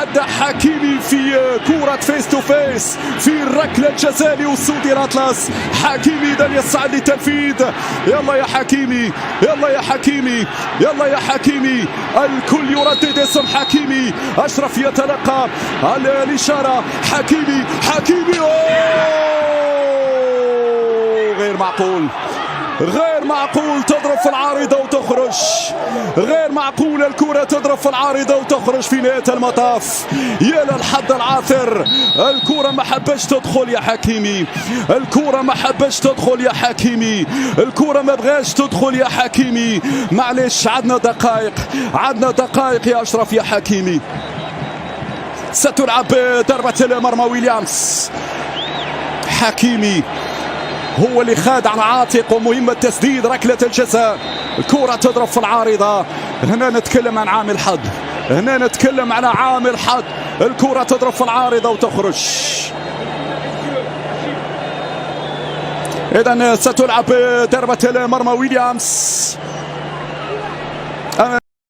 يتحدى حكيمي في كرة فيس تو فيس في الركلة الجزاء لأسود الأطلس. حكيمي إذا يسعى للتنفيذ. يلا يا حكيمي، يلا يا حكيمي، يلا يا حكيمي. الكل يردد اسم حكيمي. أشرف يتلقى الإشارة. حكيمي، حكيمي، غير معقول، غير معقول. تضرب في العارضة وتخرج، غير معقول. الكرة تضرب في العارضة وتخرج في نهاية المطاف. يا للحظ العاثر. الكرة ما حبش تدخل يا حكيمي، الكرة ما حبش تدخل يا حكيمي، الكرة ما بغاش تدخل يا حكيمي. معلش عندنا دقائق، عندنا دقائق يا أشرف يا حكيمي. ستلعب ضربة المرمى ويليامز. حكيمي هو اللي خاد عن عاتق ومهمة تسديد ركلة الجزاء. الكرة تضرب في العارضة. هنا نتكلم عن عامل حظ، هنا نتكلم على عامل حظ. الكرة تضرب في العارضة وتخرج. إذن ستلعب ضربة المرمى ويليامز.